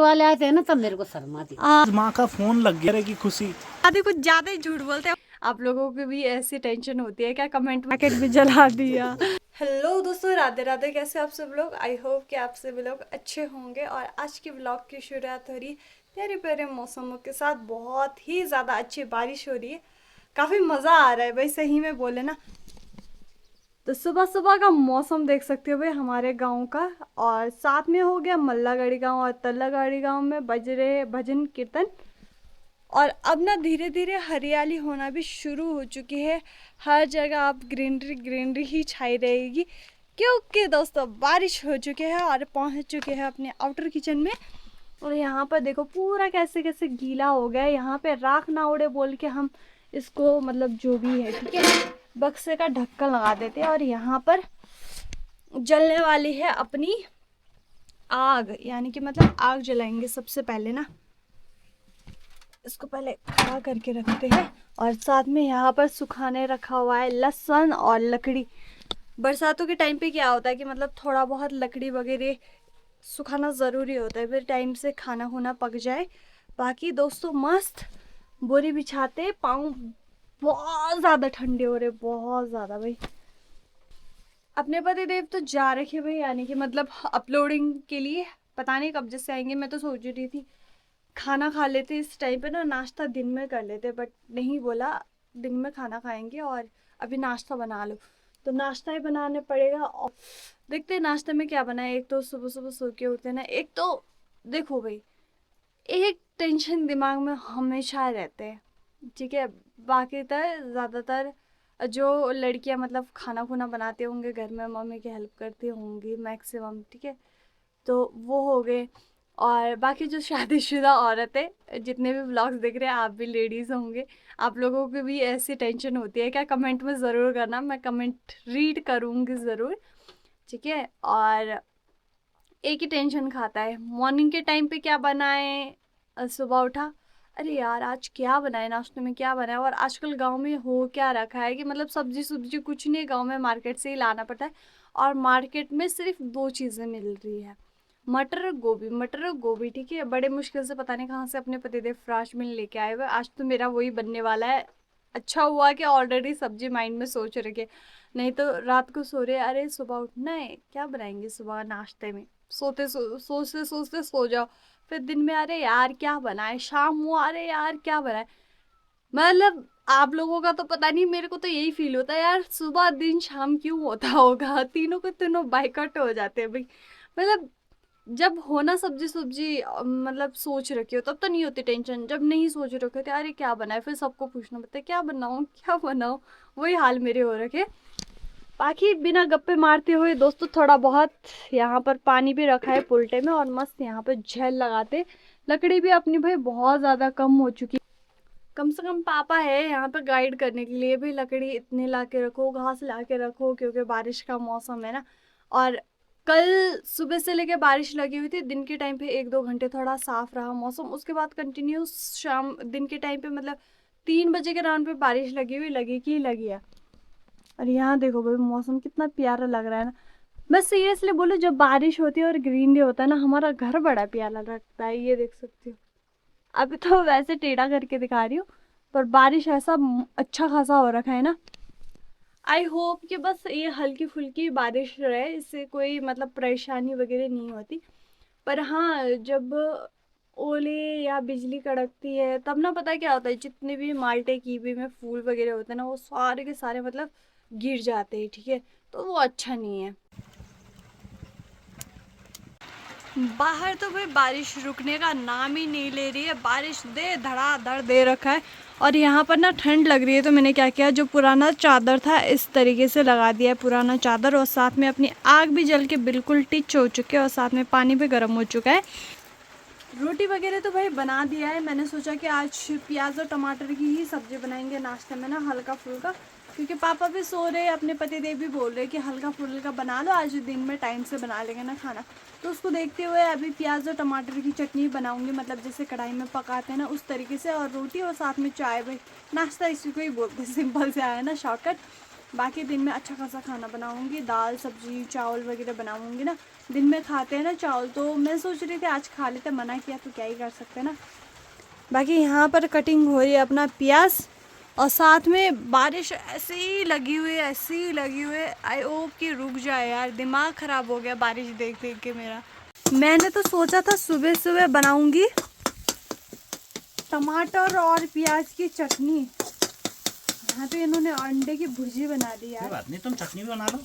वाले आते हैं ना तब मेरे को शर्म आती है। माँ का फोन लग गया की खुशी। आधे कुछ ज्यादा ही झूठ बोलते हैं। आप लोगों को भी ऐसी टेंशन होती है क्या? कमेंट पैकेट भी जला दिया। हेलो दोस्तों, राधे राधे। कैसे आप सब लोग? आई होप कि आप सभी लोग अच्छे होंगे। और आज की व्लॉग की शुरुआत हो रही है प्यारे प्यारे मौसमों के साथ। बहुत ही ज़्यादा अच्छी बारिश हो रही है, काफ़ी मज़ा आ रहा है भाई, सही में बोले ना। तो सुबह सुबह का मौसम देख सकते हो भाई हमारे गांव का। और साथ में हो गया मल्लागढ़ी गांव और तल्लागढ़ी गांव में बज रहे भजन कीर्तन। और अब ना धीरे धीरे हरियाली होना भी शुरू हो चुकी है। हर जगह आप ग्रीनरी ग्रीनरी ही छाई रहेगी, क्योंकि दोस्तों बारिश हो चुकी है और पहुंच चुके हैं अपने आउटर किचन में। और यहाँ पर देखो पूरा कैसे कैसे गीला हो गया है। यहाँ पे राख ना उड़े बोल के हम इसको मतलब जो भी है ठीक है बक्से का ढक्कन लगा देते हैं। और यहाँ पर जलने वाली है अपनी आग, यानी कि मतलब आग जलाएंगे सबसे पहले ना। इसको पहले खड़ा करके रखते हैं। और साथ में यहाँ पर सुखाने रखा हुआ है लहसुन और लकड़ी। बरसातों के टाइम पे क्या होता है कि मतलब थोड़ा बहुत लकड़ी वगैरह सुखाना ज़रूरी होता है, फिर टाइम से खाना होना पक जाए। बाकी दोस्तों मस्त बोरी बिछाते, पाँव बहुत ज़्यादा ठंडे हो रहे, बहुत ज़्यादा भाई। अपने पति देव तो जा रखे भाई, यानी कि मतलब अपलोडिंग के लिए। पता नहीं कब जैसे आएंगे। मैं तो सोच रही थी खाना खा लेते इस टाइम पे ना, नाश्ता दिन में कर लेते, बट नहीं, बोला दिन में खाना खाएंगे और अभी नाश्ता बना लो। तो नाश्ता ही बनाने पड़ेगा। और देखते हैं नाश्ते में क्या बनाए। एक तो सुबह सुबह सो के उठते ना, एक तो देखो भाई एक टेंशन दिमाग में हमेशा रहते हैं ठीक है। बाकी तो ज़्यादातर जो लड़कियां मतलब खाना खुना बनाते होंगे घर में, मम्मी की हेल्प करती होंगी मैक्सिमम ठीक है, तो वो हो गए। और बाकी जो शादीशुदा औरतें जितने भी व्लॉग्स देख रहे हैं, आप भी लेडीज़ होंगे, आप लोगों को भी ऐसी टेंशन होती है क्या? कमेंट में ज़रूर करना, मैं कमेंट रीड करूँगी ज़रूर ठीक है। और एक ही टेंशन खाता है मॉर्निंग के टाइम पे क्या बनाए। सुबह उठा, अरे यार आज क्या बनाए, नाश्ते में क्या बनाए। और आजकल गांव में हो क्या रखा है कि मतलब सब्जी सुब्जी कुछ नहीं, गांव में मार्केट से ही लाना पड़ता है। और मार्केट में सिर्फ दो चीज़ें मिल रही है, मटर गोभी, मटर गोभी ठीक है। बड़े मुश्किल से पता नहीं कहाँ से अपने पतिदेव फ्राश मिल लेके आए हुए। आज तो मेरा वही बनने वाला है। अच्छा हुआ कि ऑलरेडी सब्जी माइंड में सोच रखे, नहीं तो रात को सो रहे अरे सुबह उठना है क्या बनाएंगे सुबह नाश्ते में, सोचते सोचते सो जाओ। फिर दिन में अरे यार क्या बनाए, शाम हुआ अरे यार क्या बनाए। मतलब आप लोगों का तो पता नहीं, मेरे को तो यही फील होता है यार सुबह दिन शाम क्यों होता होगा, तीनों के तीनों बाइकआउट हो जाते हैं भाई। मतलब जब होना सब्जी सुब्जी मतलब सोच रखे हो तब तो नहीं होती टेंशन, जब नहीं सोच रखे थे अरे क्या बनाए, फिर सबको पूछना पड़ता है क्या बनाऊँ क्या बनाऊँ। वही हाल मेरे हो रखे। बाकी बिना गप्पे मारते हुए दोस्तों थोड़ा बहुत यहाँ पर पानी भी रखा है पुल्टे में, और मस्त यहाँ पे झेल लगाते। लकड़ी भी अपनी भाई बहुत ज़्यादा कम हो चुकी, कम से कम पापा है यहाँ पे गाइड करने के लिए भी, लकड़ी इतने ला के रखो, घास ला के रखो, क्योंकि बारिश का मौसम है ना। और कल सुबह से लेके बारिश लगी हुई थी, दिन के टाइम पे एक दो घंटे थोड़ा साफ रहा मौसम, उसके बाद कंटिन्यू शाम दिन के टाइम पे मतलब 3 बजे के राउंड पे बारिश लगी हुई, लगी कि लगी है। और यहाँ देखो भाई मौसम कितना प्यारा लग रहा है ना। मैं सीरियसली बोलूँ जब बारिश होती है और ग्रीन डे होता है ना, हमारा घर बड़ा प्यारा लगता है। ये देख सकते हो, अभी तो वैसे टेढ़ा करके दिखा रही हूँ, पर बारिश ऐसा अच्छा खासा हो रखा है ना। आई होप कि बस ये हल्की फुल्की बारिश रहे, इससे कोई मतलब परेशानी वगैरह नहीं होती। पर हाँ जब ओले या बिजली कड़कती है तब ना पता है क्या होता है, जितने भी माल्टे कीवी में फूल वगैरह होते हैं ना, वो सारे के सारे मतलब गिर जाते हैं ठीक है, तो वो अच्छा नहीं है। बाहर तो भाई बारिश रुकने का नाम ही नहीं ले रही है, बारिश दे धड़ाधड़ दे रखा है। और यहाँ पर ना ठंड लग रही है, तो मैंने क्या किया, जो पुराना चादर था इस तरीके से लगा दिया है, पुराना चादर। और साथ में अपनी आग भी जल के बिल्कुल टिच हो चुके हैं, और साथ में पानी भी गर्म हो चुका है। रोटी वगैरह तो भाई बना दिया है। मैंने सोचा कि आज प्याज और टमाटर की ही सब्जी बनाएंगे नाश्ते में ना, हल्का फुल्का, क्योंकि पापा भी सो रहे, अपने पतिदेव भी बोल रहे कि हल्का फुल्का बना लो, आज दिन में टाइम से बना लेंगे ना खाना। तो उसको देखते हुए अभी प्याज और टमाटर की चटनी बनाऊंगी, मतलब जैसे कढ़ाई में पकाते हैं ना उस तरीके से, और रोटी और साथ में चाय। भाई नाश्ता इसी को ही बोलते, सिंपल से आया ना शॉर्टकट। बाकी दिन में अच्छा खासा खाना बनाऊंगी, दाल सब्जी चावल वगैरह बनाऊंगी ना, दिन में खाते हैं ना चावल, तो मैं सोच रही थी आज खा लेते, मना किया तो क्या ही कर सकते हैं ना। बाकी यहाँ पर कटिंग हो रही है अपना प्याज, और साथ में बारिश ऐसे ही लगी हुई है, ऐसे ही लगी हुई है। आई होप कि रुक जाए यार, दिमाग ख़राब हो गया बारिश देख देख के मेरा। मैंने तो सोचा था सुबह सुबह बनाऊंगी टमाटर और प्याज की चटनी, यहाँ पे इन्होंने अंडे की भुर्जी बना दी यार। बात नहीं, तुम चटनी भी बना लो।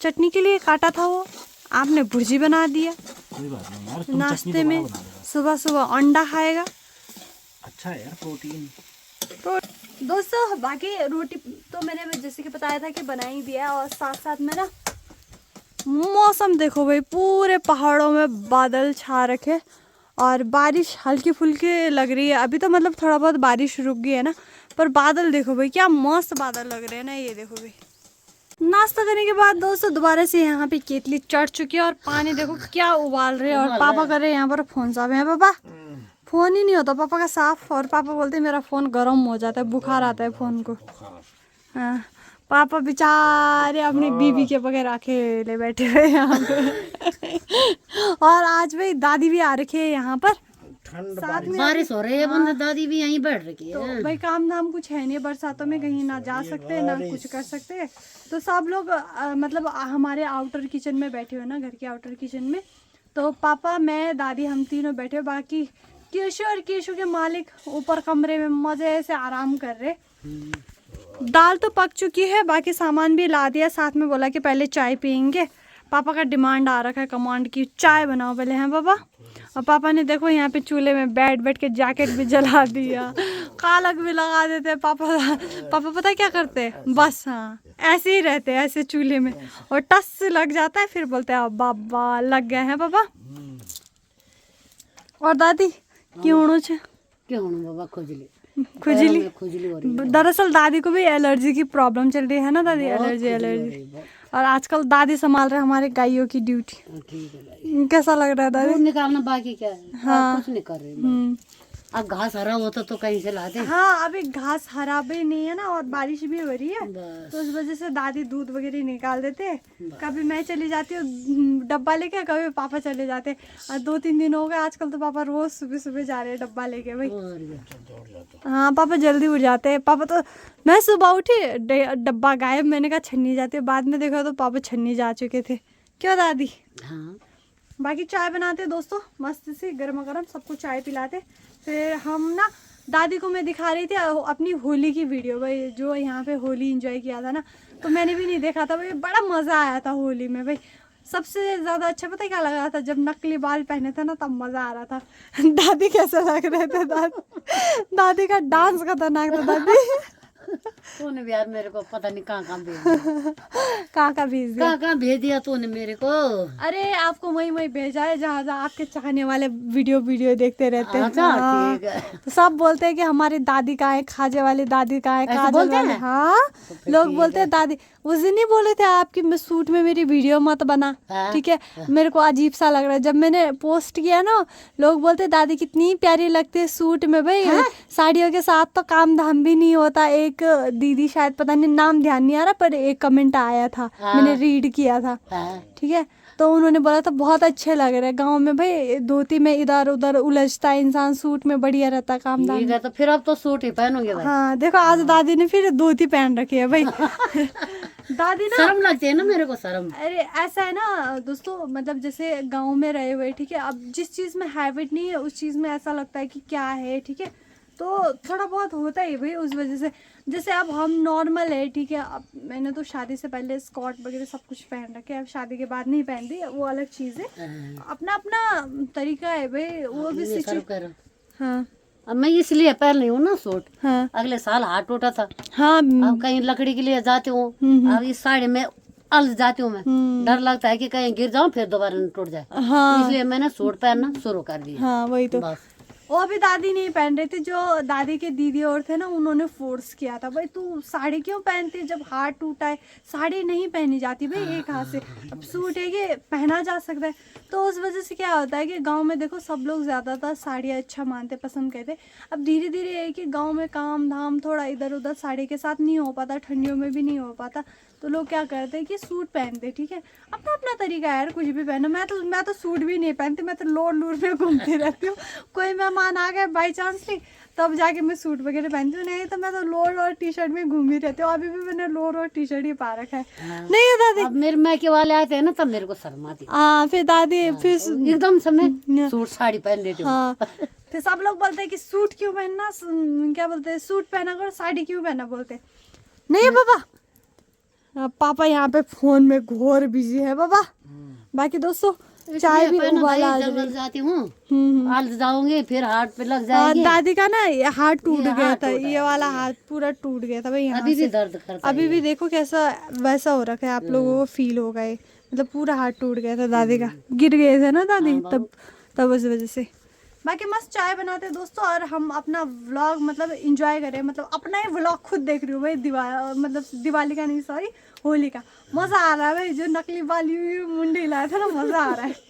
चटनी के लिए काटा था वो, आपने भुर्जी बना दिया। कोई बात नहीं यार, तुम नाश्ते में सुबह सुबह अंडा खाएगा, अच्छा है यार, प्रोटीन। तो दोस्तों बाकी रोटी तो मैंने जैसे कि बताया था कि बना ही दिया, और साथ साथ में ना मौसम देखो भाई, पूरे पहाड़ों में बादल छा रखे और बारिश हल्की फुल्की लग रही है। अभी तो मतलब थोड़ा बहुत बारिश रुक गई है ना, पर बादल देखो भाई क्या मस्त बादल लग रहे हैं ना, ये देखो भाई। नाश्ता करने के बाद दोस्तों दोबारा से यहाँ पे केतली चढ़ चुकी है और पानी देखो क्या उबाल रहे हैं, और पापा कर रहे हैं यहाँ पर फोन साफ है। पापा फोन ही नहीं होता पापा का साफ, और पापा बोलते हैं मेरा फ़ोन गर्म हो जाता है, बुखार आता है फ़ोन को। हाँ पापा बेचारे अपनी बीवी के बगैर अकेले बैठे हुए यहाँ पे। और आज भाई दादी भी आ रखी है यहाँ पर, साथ में बारिश हो रही है, बंद दादी भी यहीं बैठ रखी है। तो भाई काम धाम कुछ है नहीं, बरसातों में कहीं ना जा सकते ना कुछ कर सकते, तो सब लोग मतलब हमारे आउटर किचन में बैठे हुए ना, घर के आउटर किचन में। तो पापा मैं दादी हम तीनों बैठे, बाकी केशु और केशु के मालिक ऊपर कमरे में मजे से आराम कर रहे। दाल तो पक चुकी है, बाकी सामान भी ला दिया, साथ में बोला कि पहले चाय पियेंगे। पापा का डिमांड आ रखा है कमांड की, चाय बनाओ पहले, हैं पापा। और पापा ने देखो यहाँ पे चूल्हे में बैठ बैठ के जैकेट भी जला दिया, कालक भी लगा देते पापा। पापा पता है क्या करते हैं, बस हाँ ऐसे ही रहते हैं ऐसे चूल्हे में, और टस लग जाता है फिर बोलते हैं बाबा लग गए हैं पापा। और दादी क्यों बाबा खुजली खुजली हो रही दरअसल दादी को भी एलर्जी की प्रॉब्लम चल रही है ना दादी, एलर्जी। और आजकल दादी संभाल रहे हमारे गायों की ड्यूटी। ठीक है, कैसा लग रहा है दादी? दूध निकालना बाकी क्या है, हाँ कुछ नहीं कर रही। अब घास हरा होता तो कहीं से लाते। हाँ अभी घास हरा भी नहीं है ना, और बारिश भी हो रही है, बस। तो उस वजह से दादी दूध वगैरह निकाल देते। कभी मैं चली जाती हूँ डब्बा लेके, कभी पापा चले जाते। और 2-3 दिन हो गए आजकल तो पापा रोज सुबह सुबह जा रहे हैं डब्बा लेके भाई। हाँ पापा जल्दी उठ जाते हैं। पापा तो मैं सुबह उठी डब्बा गायब, मैंने कहा छन्नी जाती है, बाद में देखा तो पापा छन्नी जा चुके थे। क्यों दादी? हाँ बाकी चाय बनाते दोस्तों मस्त से गर्मा गर्म, सबको चाय पिलाते। फिर हम ना दादी को मैं दिखा रही थी अपनी होली की वीडियो भाई, जो यहाँ पे होली एंजॉय किया था ना, तो मैंने भी नहीं देखा था भाई, बड़ा मज़ा आया था होली में भाई। सबसे ज़्यादा अच्छा पता है क्या लगा था, जब नकली बाल पहने थे ना तब मज़ा आ रहा था। दादी कैसे लग रहे थे दादी का डांस खतरनाक था दादी। तूने भी यार मेरे को पता नहीं कहाँ भेज दिया। कहाँ भेज दिया? कहाँ भेज दिया तूने मेरे को? अरे आपको वही भेजा है जहाँ जहाँ आपके चाहने वाले वीडियो देखते रहते हैं। अच्छा, हाँ। ठीक है। तो सब बोलते हैं कि हमारी दादी कहाँ है, खाजे वाली दादी कहाँ है, काजल वाली। हाँ तो लोग बोलते हैं दादी। उस दिन ही बोले थे आपकी मैं सूट में मेरी वीडियो मत बना, ठीक है। मेरे को अजीब सा लग रहा है, जब मैंने पोस्ट किया ना लोग बोलते दादी कितनी प्यारी लगती है सूट में भाई। साड़ियों के साथ तो काम धाम भी नहीं होता। एक दीदी शायद पता नहीं नाम ध्यान नहीं आ रहा, पर एक कमेंट आया था, मैंने रीड किया था, ठीक है। तो उन्होंने बोला था बहुत अच्छे लग रहे हैं गाँव में भाई, धोती में इधर उधर उलझता है इंसान, सूट में बढ़िया रहता है काम धाम। तो फिर अब तो सूट ही पहनोगे भाई। हाँ देखो आज दादी ने फिर धोती पहन रखी है भाई। दादी ना शर्म लगती है ना मेरे को, शर्म। अरे ऐसा है ना दोस्तों, मतलब जैसे गांव में रहे हुए, ठीक है, अब जिस चीज़ में हैबिट नहीं है उस चीज़ में ऐसा लगता है कि क्या है, ठीक है, तो थोड़ा बहुत होता ही भाई उस वजह से। जैसे अब हम नॉर्मल है, ठीक है, अब मैंने तो शादी से पहले स्कर्ट वगैरह सब कुछ पहन रखे, अब शादी के बाद नहीं पहनती, वो अलग चीज़ है, अपना अपना तरीका है भाई, वो भी। हाँ अब मैं इसलिए पहन रही हूँ ना सूट। हाँ अगले साल हाथ टूटा था। हाँ अब कहीं लकड़ी के लिए जाती हूँ, अब इस साड़ी में अलझ जाती हूँ मैं, डर लगता है कि कहीं गिर जाऊँ फिर दोबारा न टूट जाए। हाँ इसलिए मैंने सूट पहनना शुरू कर दिया। हाँ वही तो। बस वो भी दादी नहीं पहन रहे थे, जो दादी के दीदी और थे ना उन्होंने फोर्स किया था भाई तू साड़ी क्यों पहनती, जब हाथ टूटा है साड़ी नहीं पहनी जाती भाई एक हाथ से, अब सूट है कि पहना जा सकता है। तो उस वजह से क्या होता है कि गांव में देखो सब लोग ज़्यादातर साड़ियाँ अच्छा मानते पसंद करते। अब धीरे धीरे है कि गाँव में काम धाम थोड़ा इधर उधर साड़ी के साथ नहीं हो पाता, ठंडियों में भी नहीं हो पाता, तो लोग क्या करते हैं कि सूट पहनते, ठीक है, अपना अपना तरीका है यार, कुछ भी पहनो। मैं तो सूट भी नहीं पहनती, मैं तो लोर लूर में घूमती रहती हूँ। कोई मेहमान आ गए बाई चांसली तब जाके मैं सूट वगैरह पहनती हूँ, नहीं तो मैं तो लोर और टी शर्ट में घूमी रहती हूँ। अभी भी मैंने लोर और टी शर्ट ही पा रखा है। नहीं है दादी, अब मेरे मायके वाले आते हैं ना तब मेरे को शर्म आती है। हाँ फिर दादी फिर एकदम समय सूट साड़ी पहन लेती हूँ। हाँ फिर सब लोग बोलते हैं कि सूट क्यों पहनना, क्या बोलते हैं, सूट पहना करो, साड़ी क्यों पहनना बोलते हैं। नहीं है पापा, पापा यहाँ पे फोन में घोर बिजी है पापा। बाकी दोस्तों चाय भी उबाला लग जाती हूँ, आलस जाऊंगी फिर हाथ पे लग जाएगी। दादी का ना ये हाथ टूट गया था, ये वाला हाथ पूरा टूट गया था भाई, यहाँ अभी से भी दर्द करता है। अभी भी देखो कैसा वैसा हो रखा है, आप लोगों को फील होगा ये, मतलब पूरा हाथ टूट गया था दादी का, गिर गए थे ना दादी तब उस वजह से। बाकी मस्त चाय बनाते हैं दोस्तों, और हम अपना व्लॉग मतलब इंजॉय करें, मतलब अपना ही व्लॉग खुद देख रही हूँ भाई, मतलब दिवाली का नहीं, सॉरी होली का। मज़ा आ रहा है भाई, जो नकली बाली हुई मुंडी लाया था ना, मज़ा आ रहा है।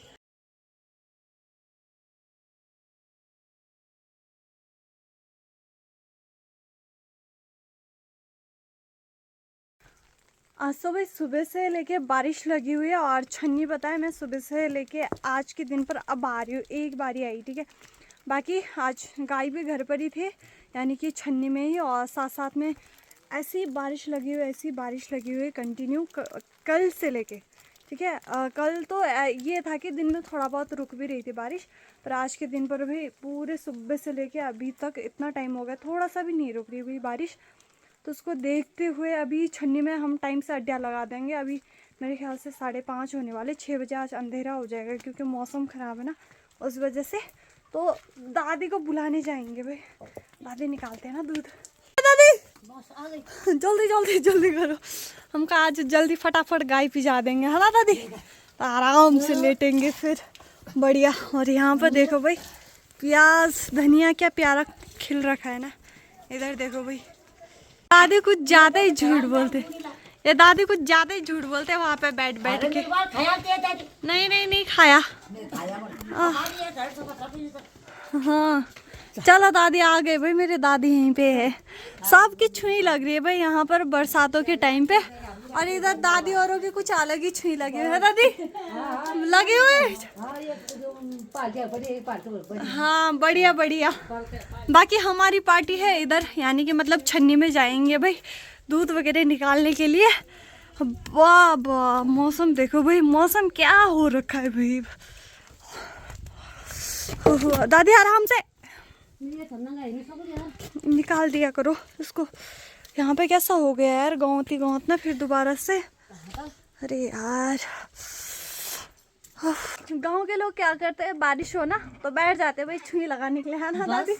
आज तो भाई सुबह से लेके बारिश लगी हुई है, और छन्नी पता है मैं सुबह से लेके आज के दिन पर अब आ रही हूँ, एक बारी आई, ठीक है। बाकी आज गाय भी घर पर ही थे, यानी कि छन्नी में ही, और साथ साथ में ऐसी बारिश लगी हुई, ऐसी बारिश लगी हुई कंटिन्यू कल से लेके, ठीक है। कल तो ये था कि दिन में थोड़ा बहुत रुक भी रही थी बारिश, पर आज के दिन पर भी पूरे सुबह से लेके अभी तक इतना टाइम हो गया, थोड़ा सा भी नहीं रुक रही हुई बारिश। तो उसको देखते हुए अभी छन्नी में हम टाइम से अड्डा लगा देंगे। अभी मेरे ख्याल से 5:30 होने वाले, 6 बजे आज अंधेरा हो जाएगा, क्योंकि मौसम ख़राब है ना, उस वजह से। तो दादी को बुलाने जाएंगे भाई, दादी निकालते हैं ना दूध। दादी जल्दी जल्दी जल्दी करो, हमका आज जल्दी फटाफट गाय पिजा देंगे, है ना दादी, तो आराम से लेटेंगे फिर बढ़िया। और यहाँ पर देखो भाई प्याज धनिया क्या प्यारा खिल रखा है ना, इधर देखो भाई। दादी कुछ ज्यादा ही झूठ बोलते, ये दादी कुछ ज्यादा ही झूठ बोलते हैं वहाँ पे बैठ के। नहीं खाया। हाँ चलो दादी आ गए भाई, मेरे दादी यहीं पे है। सबकी छुई लग रही है भाई यहाँ पर बरसातों के टाइम पे, और इधर दादी औरों की कुछ अलग ही छुई लगी हुई है दादी, लगे हुए। हाँ बढ़िया बढ़िया। बाकी हमारी पार्टी है इधर, यानी कि मतलब छन्नी में जाएंगे भाई दूध वगैरह निकालने के लिए। वाह वाह मौसम देखो भाई, मौसम क्या हो रखा है भाई। दादी आराम से निकाल दिया करो इसको, यहाँ पे कैसा हो गया यार, गाँवती गाँवत ना फिर दोबारा से। अरे यार गांव के लोग क्या करते हैं, बारिश हो ना तो बैठ जाते हैं भाई छुई लगाने के लिए, है ना दादी।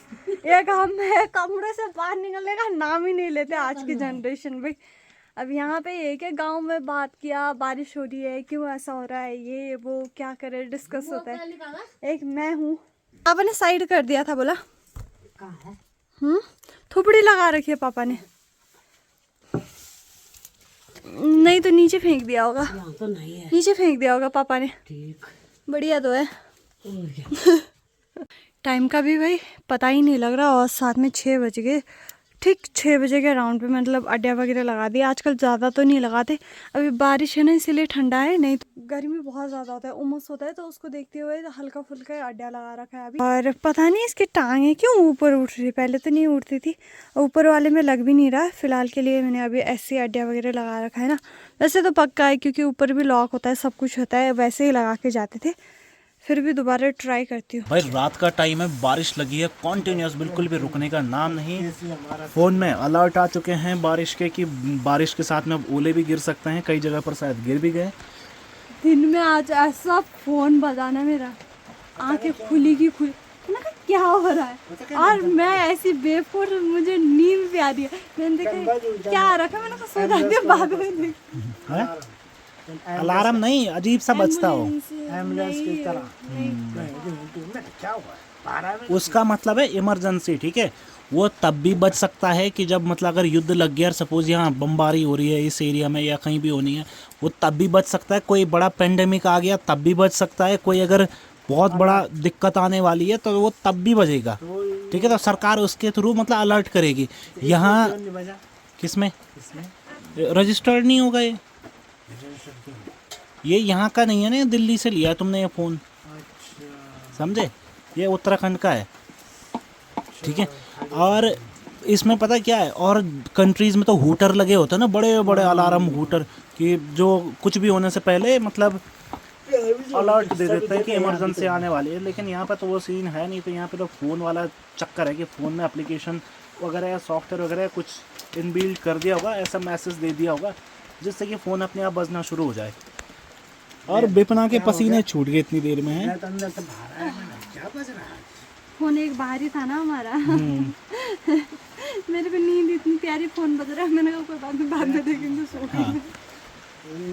एक हम कमरे से बाहर निकलने का नाम ही नहीं लेते आज की जनरेशन भाई। अब यहाँ पे एक है गांव में बात किया, बारिश हो रही है, क्यों ऐसा हो रहा है, ये वो क्या करे, डिस्कस होता है। एक मैं हूँ, पापा ने साइड कर दिया था, बोला थोपड़ी लगा रखी है पापा ने, नहीं तो नीचे फेंक दिया होगा, तो नहीं है, नीचे फेंक दिया होगा पापा ने। ठीक बढ़िया तो है। टाइम का भी भाई पता ही नहीं लग रहा, और साथ में 6 बज गए, ठीक 6 बजे के राउंड पे मतलब अड्डा वगैरह लगा दिया। आजकल ज़्यादा तो नहीं लगाते, अभी बारिश है ना इसीलिए ठंडा है, नहीं तो गर्मी बहुत ज़्यादा होता है, उमस होता है, तो उसको देखते हुए तो हल्का फुल्का अड्डा लगा रखा है अभी। और पता नहीं इसकी टांगें क्यों ऊपर उठ रही, पहले तो नहीं उठती थी, ऊपर वाले में लग भी नहीं रहा। फिलहाल के लिए मैंने अभी ऐसे अड्डा वगैरह लगा रखा है ना, वैसे तो पक्का है क्योंकि ऊपर भी लॉक होता है, सब कुछ होता है, वैसे ही लगा के जाते थे। फिर भी दोबारा ट्राई करती हूँ। भाई रात का टाइम है, बारिश लगी है कॉन्टिन्यूस, बिल्कुल भी रुकने का नाम नहीं। फोन में अलर्ट आ चुके हैं बारिश के कि बारिश के साथ में अब ओले भी गिर सकते हैं, कई जगह पर शायद गिर भी गए। दिन में आज ऐसा फोन बजाना, मेरा आंखें खुली की खुली, मैंने कहा क्या हो रहा है, और मैं ऐसी बेफोर, मुझे नींद भी आ रही है। मैंने देखा क्या रखा, मैंने कहा सो जाती हूँ बाद में देख। अलार्म नहीं, अजीब सा बजता हो, एम्बुलेंस की तरह। उसका मतलब है इमरजेंसी, ठीक है। वो तब भी बच सकता है कि जब मतलब अगर युद्ध लग गया और सपोज यहाँ बमबारी हो रही है इस एरिया में या कहीं भी होनी है, वो तब भी बच सकता है। कोई बड़ा पेंडेमिक आ गया तब भी बच सकता है। कोई अगर बहुत बड़ा दिक्कत आने वाली है तो वो तब भी बजेगा, ठीक है। तो सरकार उसके थ्रू मतलब अलर्ट करेगी। यहाँ किसमें रजिस्टर्ड नहीं होगा ये यहाँ का नहीं है ना, ये दिल्ली से लिया तुमने ये फ़ोन, समझे? ये उत्तराखंड का है, ठीक है। और इसमें पता क्या है, और कंट्रीज़ में तो हूटर लगे होते हैं ना, बड़े बड़े अलार्म हूटर, कि जो कुछ भी होने से पहले मतलब अलर्ट दे देते हैं कि इमरजेंसी आने वाली है। लेकिन यहाँ पर तो वो सीन है नहीं, तो यहाँ पे तो फ़ोन वाला चक्कर है कि फ़ोन में एप्लीकेशन वगैरह या सॉफ्टवेयर वगैरह कुछ इनबिल्ट कर दिया होगा, ऐसा मैसेज दे दिया होगा जिससे कि फ़ोन अपने आप बजना शुरू हो जाए। और बिपना के पसीने छूट गए इतनी देर में है। फोन एक बाहर ही था ना हमारा। मेरे को नींद इतनी प्यारी, फोन बज रहा है, मैंने कहा कोई बात नहीं, बाद में देखेंगे, सो गई।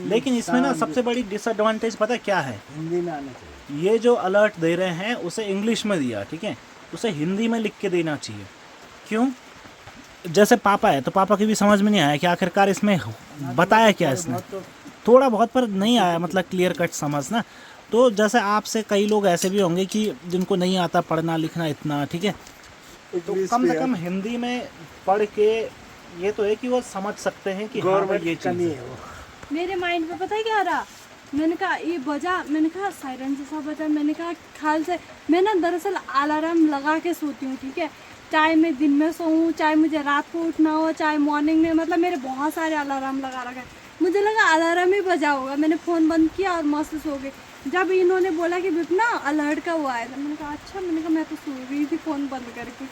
लेकिन इसमें ना सबसे बड़ी डिसएडवांटेज पता क्या है, हिंदी में आना चाहिए। ये जो अलर्ट दे रहे हैं उसे इंग्लिश में दिया, ठीक है, उसे हिंदी में लिख के देना चाहिए। क्यों? जैसे पापा है तो पापा की भी समझ में नहीं आया कि आखिरकार इसमें बताया क्या इसने, थोड़ा बहुत पर नहीं आया, मतलब क्लियर कट समझना। तो जैसे आपसे कई लोग ऐसे भी होंगे कि जिनको नहीं आता पढ़ना लिखना इतना, ठीक है, तो कम से कम हिंदी में पढ़ के ये तो है कि वो समझ सकते हैं कि हाँ भाई ये चीज़ है। मेरे माइंड में पता है क्या आ रहा, मैंने कहा ये बजा, मैंने कहा सायरन जैसा बजा, मैंने कहा ख्याल से मैं ना दरअसल अलार्म लगा के सोती हूँ, ठीक है, चाहे मैं दिन में सोऊं, चाहे मुझे रात को उठना हो, चाहे मॉर्निंग में, मतलब मेरे बहुत सारे अलार्म लगा रखा है। मुझे लगा अलार्म ही बजा होगा, मैंने फ़ोन बंद किया और मस्त सो गई। जब इन्होंने बोला कि बिपना अलर्ट का वो आया था, मैंने कहा अच्छा, मैंने कहा मैं तो सो रही थी फ़ोन बंद करके।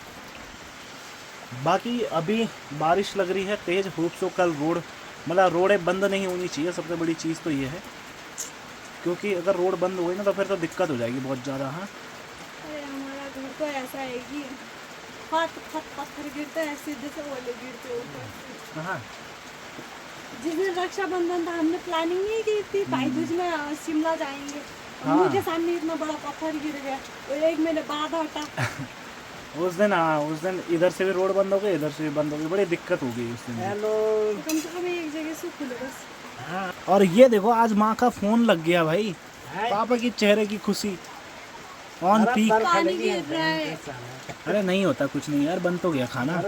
बाकी अभी बारिश लग रही है तेज़, होप सो कल रोड मतलब रोडें बंद नहीं होनी चाहिए, सबसे बड़ी चीज़ तो ये है, क्योंकि अगर रोड बंद हो गई ना तो फिर तो दिक्कत हो जाएगी बहुत ज़्यादा। हाँ, अरे हमारा घर तो ऐसा है कि पत्थर गिरते हैं, सीधे से ओले गिरते ऊपर। हाँ, जिस दिन रक्षाबंधन था हमने प्लानिंग नहीं की थी भाई दूज में शिमला जाएंगे, हाँ। उनके सामने इतना बड़ा पत्थर गिर गया और एक मैंने बाधा हटा। उस दिन हाँ, उस दिन इधर से भी रोड बंद हो गई, इधर से भी बंद हो गई, बड़ी दिक्कत हो गई उस दिन। कम से कम एक जगह से खुले बस। हाँ। और ये देखो आज माँ का फोन लग गया भाई, पापा की चेहरे की खुशी ऑन पीक। पानी गिर रहा है। अरे नहीं होता कुछ नहीं यार, बंद तो गया खाना।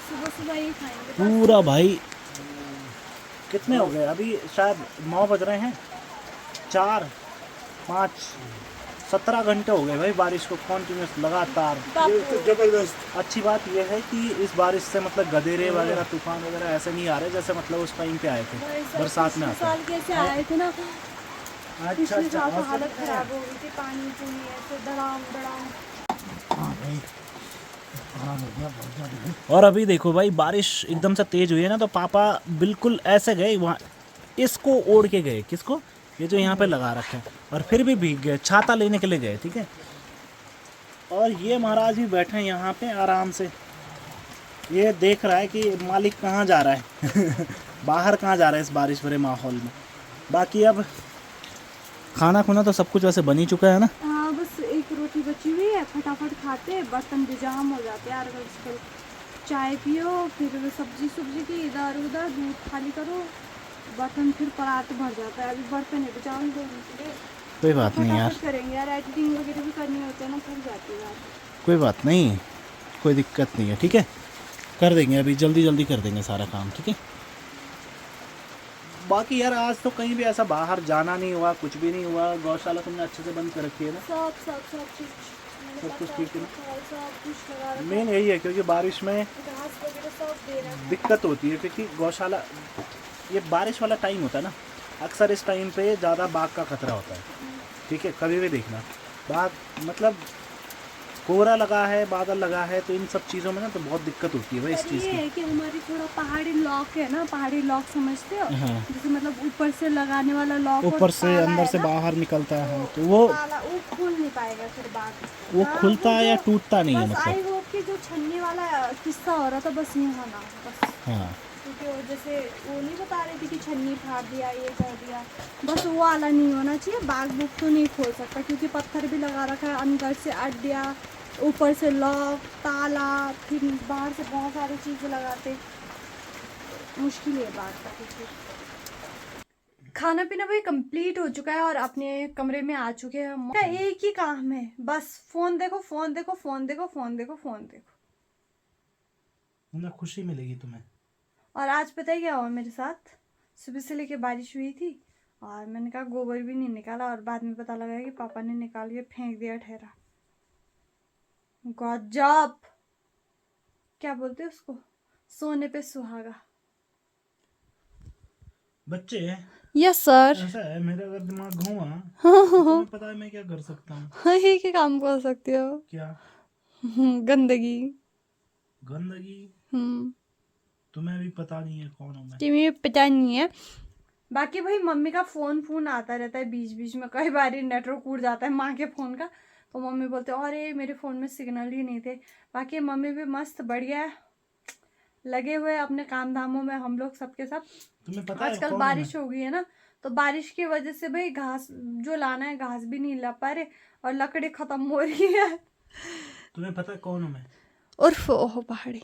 सुबह सुबह ही खाएंगे पूरा भाई कितने हो गए अभी, शायद 9 बज रहे हैं, 4 5 17 घंटे हो गए भाई बारिश को कंटिन्यूस लगातार। जबरदस्त। अच्छी बात यह है कि इस बारिश से मतलब गधेरे वगैरह तूफान वगैरह ऐसे नहीं आ रहे जैसे मतलब उस टाइम पे आए थे, बरसात में आते साल कैसे आए थे ना, पिछले साल तो हालत खराब हो गई थी, पानी पूनी ऐसे धड़ाम धड़ाम। और अभी देखो भाई बारिश एकदम से तेज हुई है ना, तो पापा बिल्कुल ऐसे गए वहाँ, इसको ओढ़ के गए, किसको, ये जो यहाँ पे लगा रखे हैं, और फिर भी भीग गए, छाता लेने के लिए गए, ठीक है। और ये महाराज भी बैठे हैं यहाँ पे आराम से, ये देख रहा है कि मालिक कहाँ जा रहा है बाहर कहाँ जा रहा है इस बारिश भरे माहौल में। बाकी अब खाना खुना तो सब कुछ वैसे बन ही चुका है ना। हाँ बस एक रोटी बची हुई है, फटाफट खाते, बर्तन भी जाम हो जाते यार। अगर चाय पियो, फिर सब्जी की इधर उधर, दूध खाली करो, बर्तन फिर परात भर जाता है। अभी बर्तन है बचाओ दो, कोई बात नहीं यार, करेंगे यार, एडिटिंग वगैरह भी करनी होती है ना, थक जाती है यार। कोई बात नहीं, कोई दिक्कत नहीं है, ठीक है, कर देंगे, अभी जल्दी जल्दी कर देंगे सारा काम, ठीक है। बाकी यार आज तो कहीं भी ऐसा बाहर जाना नहीं हुआ, कुछ भी नहीं हुआ। गौशाला तुमने अच्छे से बंद कर रखी है ना, सब कुछ ठीक है ना, सब कुछ लगा रखा है, मेन यही है क्योंकि बारिश में घास वगैरह सब दे रहा है। दिक्कत होती है क्योंकि गौशाला ये बारिश वाला टाइम होता है ना, अक्सर इस टाइम पे ज़्यादा बाघ का खतरा होता है, ठीक है। कभी भी देखना बाघ मतलब कोहरा लगा है, बादल लगा है, तो इन सब चीज़ों में ना तो बहुत दिक्कत होती है भाई इस चीज़ ये की। है कि हमारी थोड़ा पहाड़ी लॉक है ना, पहाड़ी लॉक समझते हो, हाँ। जैसे मतलब ऊपर से लगाने वाला लॉक, ऊपर से अंदर से बाहर निकलता है, तो वो खुल नहीं पाएगा फिर बाघ। वो खुलता है या टूटता नहीं है बस आई मतलब। होप कि जो छन्नी वाला किस्सा हो रहा था बस ये होना बस, हाँ, क्योंकि वो जैसे वो नहीं बता रही थी कि छन्नी फाड़ दिया, ये कर दिया, बस वो वाला नहीं होना चाहिए। बाघ बुक तो नहीं खोल सकता क्योंकि पत्थर भी लगा रखा है, अंदर से अड्डिया, ऊपर से लॉक, ताला, फिर बाहर से बहुत सारी चीज़ें लगाते, मुश्किल है बाघ का कुछ। खाना पीना भाई कंप्लीट हो चुका है और अपने कमरे में आ चुके हैं हम। एक ही काम है बस, फोन देखो फोन देखो फोन देखो फोन देखो फोन देखो। उन्हें खुशी मिलेगी तुम्हें। और आज पता है क्या हुआ मेरे साथ, सुबह से लेके बारिश हुई थी और मैंने कहा गोबर भी नहीं निकाला, और बाद में पता लगा कि पापा ने निकाल के फेंक दिया ठहरा। गजब, क्या बोलते हैं उसको, सोने पे सुहागा। बच्चे यस सर। ऐसा है, मेरा अगर दिमाग घूमा तो तुम्हें पता है मैं क्या कर सकता हूँ? ये क्या काम कर सकते हो? क्या? गंदगी। गंदगी? हम्म, तुम्हें भी पता नहीं है कौन हूँ मैं। तुम्हें पता नहीं है। बाकी भाई मम्मी का फोन आता रहता है बीच बीच में, कई बार नेटवर्क उड़ जाता है माँ के फोन का, तो मम्मी बोलते हैं अरे मेरे फोन में सिग्नल ही नहीं थे। बाकी मम्मी भी मस्त बढ़िया है, लगे हुए अपने काम धामों में, हम लोग सबके सब। तुम्हें पता है आजकल कौन बारिश हो गई है ना, तो बारिश की वजह से भाई घास जो लाना है घास भी नहीं ला पा रहे और लकड़ी खत्म हो रही है। तुम्हें पता है कौन हूँ मैं? उर्फ ओहो पहाड़ी।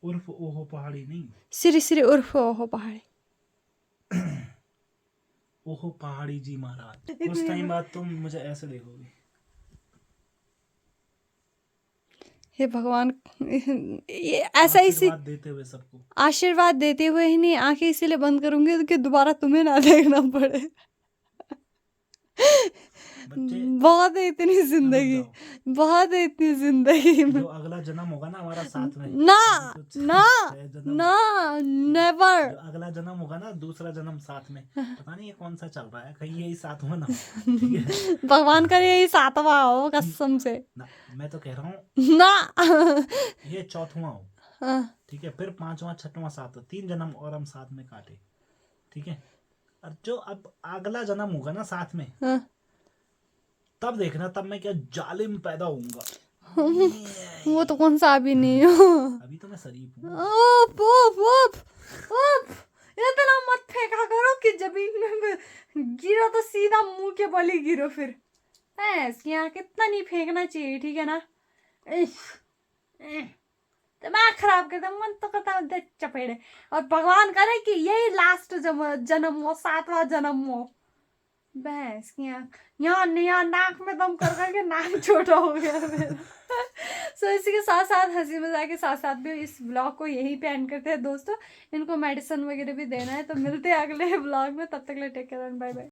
उर्फ ओहो पहाड़ी नहीं, श्री श्री उर्फ ओहो पहाड़ी। ओहो पहाड़ी जी महाराज। उस टाइम बाद तुम मुझे ऐसे देखोगे। हे भगवान, ये ऐसा इसी आशीर्वाद देते हुए सबको। आशीर्वाद देते हुए ही नहीं, आंखें इसीलिए बंद करूंगी कि दोबारा तुम्हें ना देखना पड़े। बच्चे बहुत है इतनी जिंदगी, बहुत है इतनी जिंदगी में। जो अगला जन्म होगा ना हमारा साथ में, ना तो ना 6 जन्म, ना, नेवर। जो अगला जन्म होगा ना, दूसरा जन्म साथ में, पता नहीं ये कौन सा चल रहा है, कहीं यही सातवां ना हो, ठीक है? भगवान करे यही सातवां हो कसम से। ना, मैं तो कह रहा हूँ ना। ये चौथवा हो, हाँ, ठीक है? फिर 5वां 6वां 7वां 3 जन्म और हम साथ में काटे, ठीक है? और जो अब अगला जन्म होगा ना साथ में, हाँ। तब देखना, तब मैं क्या जालिम पैदा होऊंगा। वो तो कौन सा अभी नहीं हो। अभी तो मैं शरीफ हूँ। ओप ओप ओप ओप, इतना मत फेंका करो कि जमीन में गिरो तो सीधा मुंह के बल ही गिरो। फिर यहाँ कितना नहीं फेंकना चाहिए, ठीक है ना? दिमाग खराब करता, मन तो करता है चपेड़े। और भगवान करे कि यही लास्ट जन्म हो, 7वां जन्म हो। बस यहाँ नाक में दम कर करके नाक छोटा हो गया मेरा। सो इसी के साथ साथ हंसी मजाक के साथ साथ भी इस ब्लॉग को यहीं पे एंड करते हैं दोस्तों। इनको मेडिसिन वगैरह भी देना है, तो मिलते हैं अगले ब्लॉग में, तब तक ले take care and bye bye.